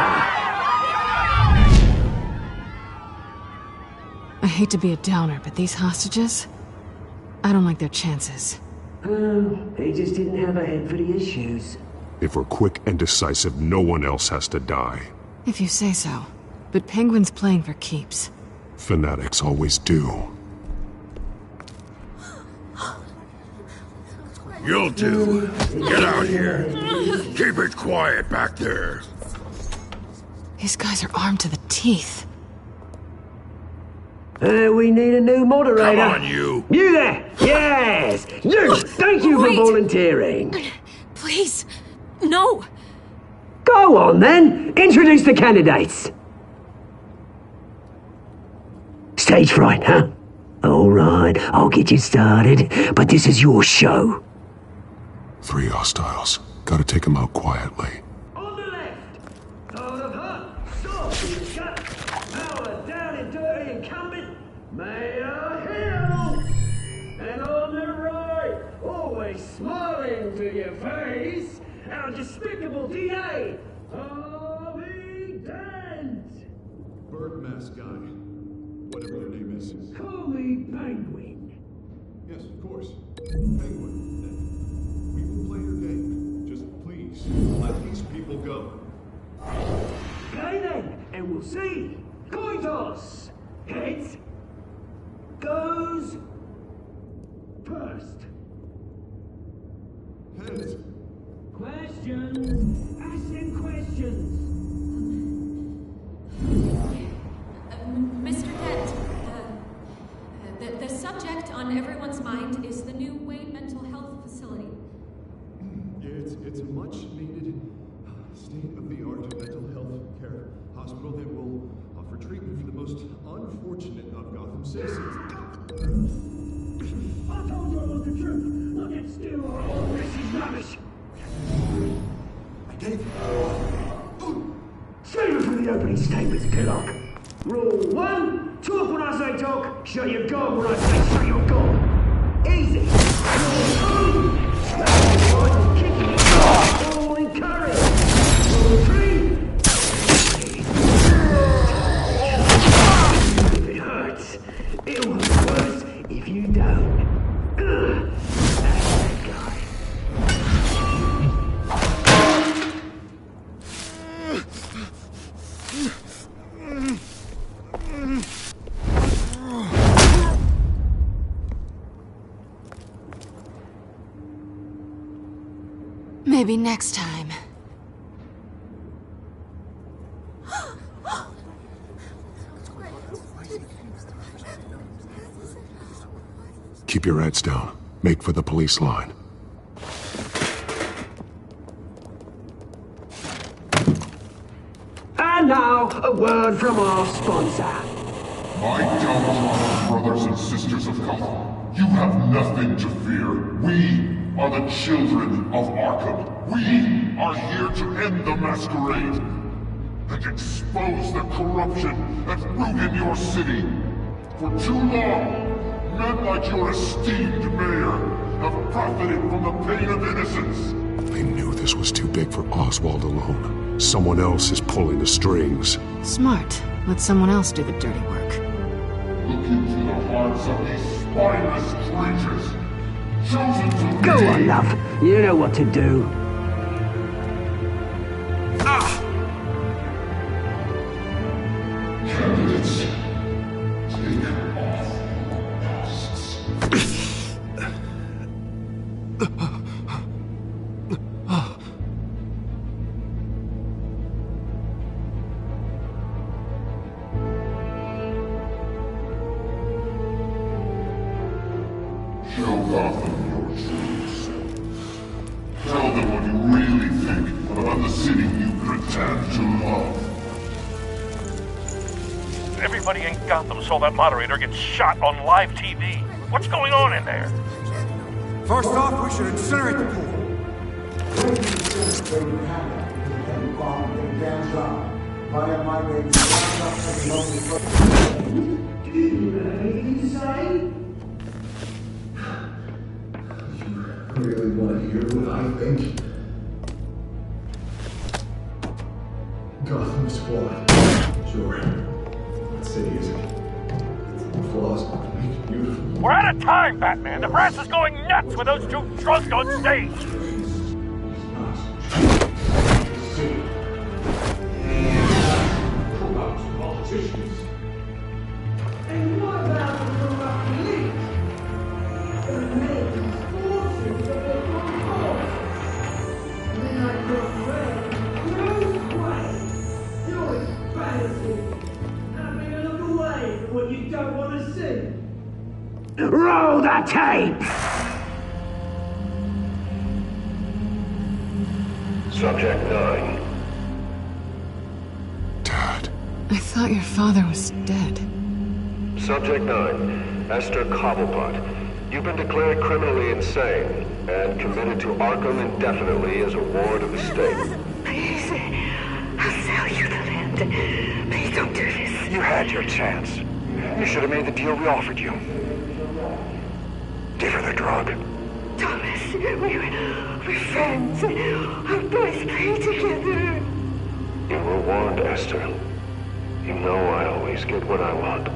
I hate to be a downer, but these hostages, I don't like their chances. He just didn't have a head for the issues. If we're quick and decisive, no one else has to die. If you say so. But Penguin's playing for keeps. Fanatics always do. You two, get out here. Keep it quiet back there. These guys are armed to the teeth. We need a new moderator. Come on, you. You there! Yes! You! Thank you for volunteering. Please, no. Go on, then. Introduce the candidates. Stage fright, huh? All right, I'll get you started, but this is your show. 3 hostiles. Gotta take them out quietly. On the left, thought of her, sword in the gut, power down and dirty incumbent, Mayor Hill. And on the right, always smiling to your face, our despicable DA, Harvey Dent. Bird mask guy. Whatever your name is. Call me Penguin. Yes, of course. Penguin. We will play your game. Just please, let these people go. Okay then, and we'll see. Coin toss. Heads goes first. Heads. Questions. Ask them questions. Mr. Dent, the subject on everyone's mind is the new Wayne Mental Health Facility. It's a much-needed, state-of-the-art mental health care hospital that will offer treatment for the most unfortunate of Gotham citizens. I told you it was the truth. Look at still all this is rubbish. I gave you. Save it for the opening statements, Pillock. Rule 1, talk when I say talk, shut your gob when I say shut your gob. Easy. Rule 2, that's right, kicking it, all encouraged. Rule 3, if it hurts, it'll hurt worse if you don't. That's that guy. Maybe next time. Keep your heads down. Make for the police line. And now, a word from our sponsor. My downtrodden brothers and sisters of Gotham, you have nothing to fear. We are the children of Arkham. We are here to end the masquerade and expose the corruption that ruined your city. For too long, men like your esteemed mayor have profiting from the pain of innocence. I knew this was too big for Oswald alone. Someone else is pulling the strings. Smart. Let someone else do the dirty work. Look into the hearts of these spineless creatures. Chosen to Go on, love. You know what to do. Candidates, take off your masks. Show Gotham your true self. Tell them what you really think about the city you pretend to love. Everybody in Gotham saw that moderator get shot on live TV. What's going on in there? First off, we should incinerate the pool. Really want to hear what I think? Gotham's flawed. Sure. That city is flaws, but make it beautiful. We're out of time, Batman. The press is going nuts with those two drunks on stage. Corrupt politicians. And what about the corrupt elite? The remains, forces that they control. Midnight Crossway, Bruce Wayne, you're embarrassing. Having a look away from what you don't want to see. Roll the tape! Subject 9. I thought your father was dead. Subject 9, Esther Cobblepot. You've been declared criminally insane and committed to Arkham indefinitely as a ward of the state. Please, I'll sell you the land. Please don't do this. You had your chance. You should have made the deal we offered you. Give her the drug. Thomas, we're friends. Our boys play together. You were warned, Esther. You know I always get what I want.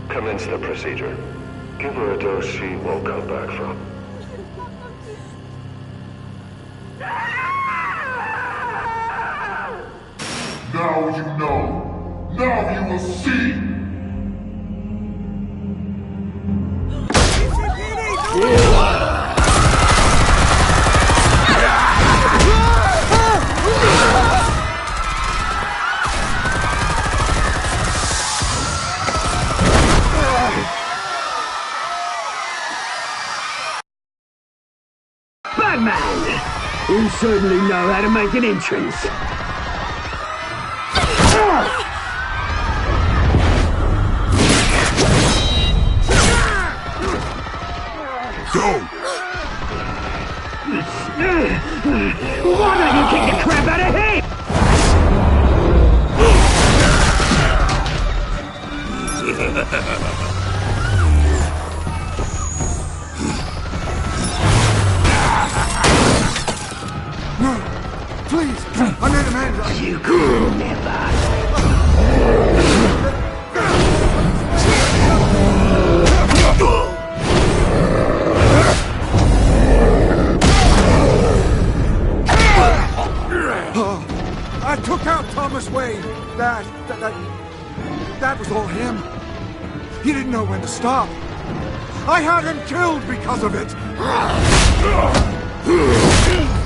Commence the procedure. Give her a dose she won't come back from. Now you know. Now you will see. Batman! You certainly know how to make an entrance. Go! Why don't you kick the crap out of him? Please, I made a man. You could never. I took out Thomas Wayne. That was all him. He didn't know when to stop. I had him killed because of it.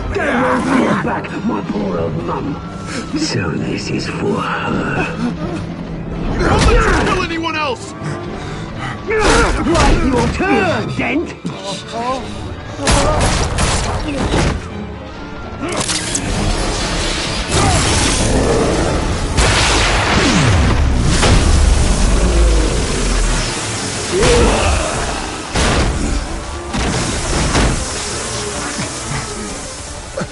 Get your back, my poor old mum. So this is for her. Don't let you kill anyone else! Right, your turn, Dent.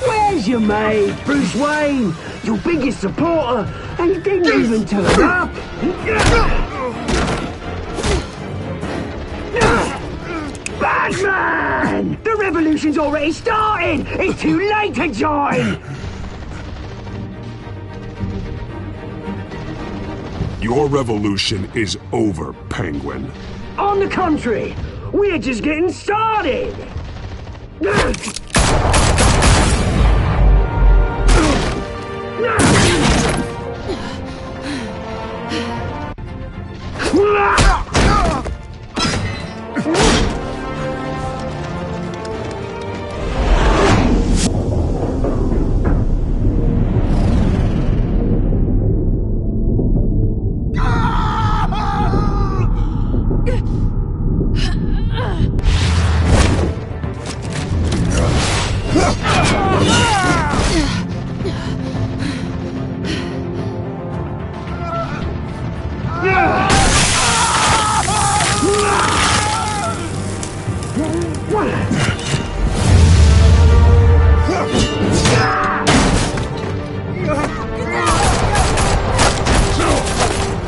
Where's your mate, Bruce Wayne? Your biggest supporter, and he didn't even turn up. Batman! The revolution's already starting! It's too late to join! Your revolution is over, Penguin. On the contrary, we're just getting started!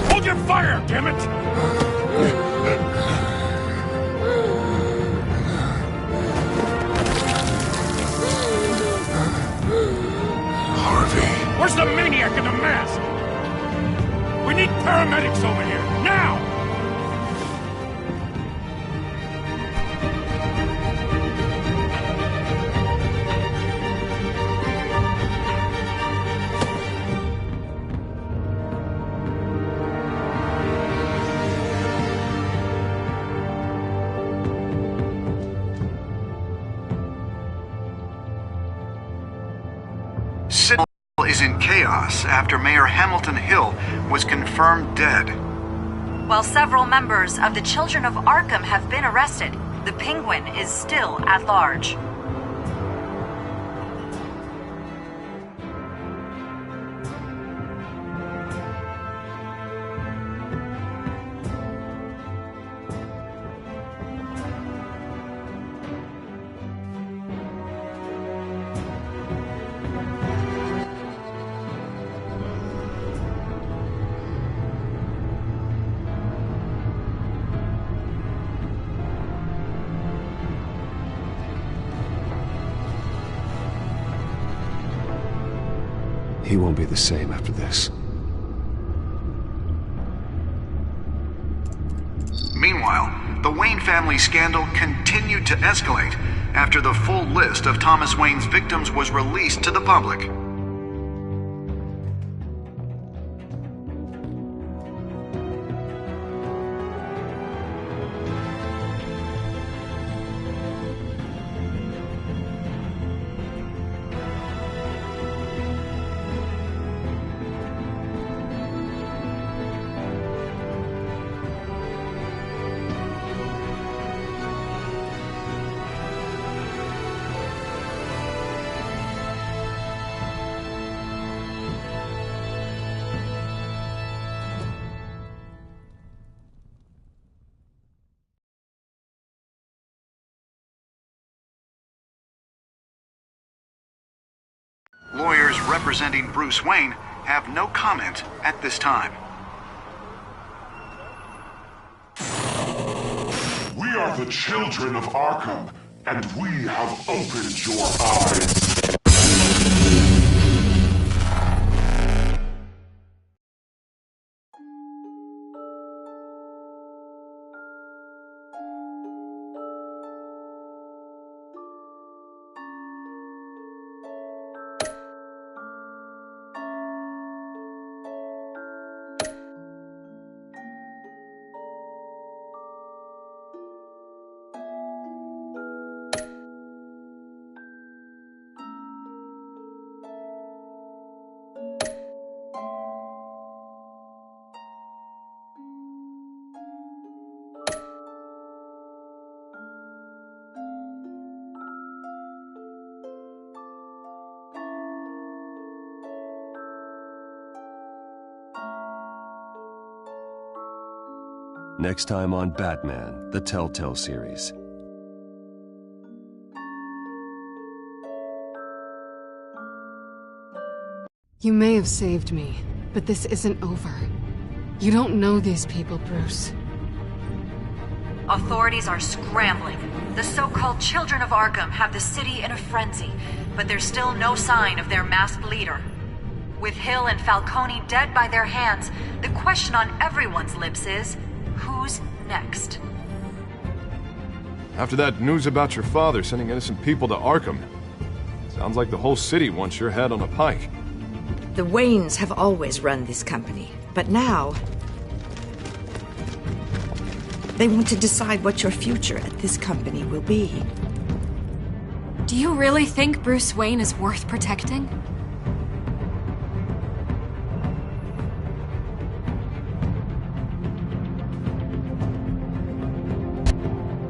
Hold your fire, damn it! Harvey. Where's the maniac in the mask? We need paramedics over here, now! City is in chaos after Mayor Hamilton Hill was confirmed dead. While several members of the Children of Arkham have been arrested, the Penguin is still at large. He won't be the same after this. Meanwhile, the Wayne family scandal continued to escalate after the full list of Thomas Wayne's victims was released to the public. Lawyers representing Bruce Wayne have no comment at this time. We are the children of Arkham, and we have opened your eyes. Next time on Batman, the Telltale Series. You may have saved me, but this isn't over. You don't know these people, Bruce. Authorities are scrambling. The so-called Children of Arkham have the city in a frenzy, but there's still no sign of their masked leader. With Hill and Falcone dead by their hands, the question on everyone's lips is, who's next? After that news about your father sending innocent people to Arkham, sounds like the whole city wants your head on a pike. The Waynes have always run this company, but now they want to decide what your future at this company will be. Do you really think Bruce Wayne is worth protecting?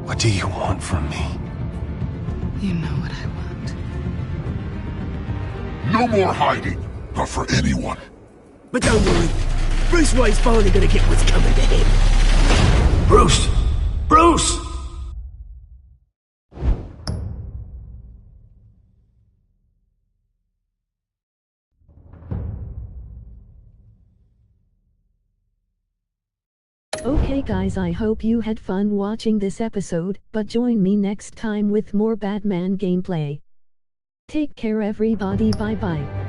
What do you want from me? You know what I want. No more hiding, not for anyone. But don't worry, Bruce Wayne's finally gonna get what's coming to him. Bruce! Bruce! Okay guys, I hope you had fun watching this episode, but join me next time with more Batman gameplay. Take care everybody, bye bye.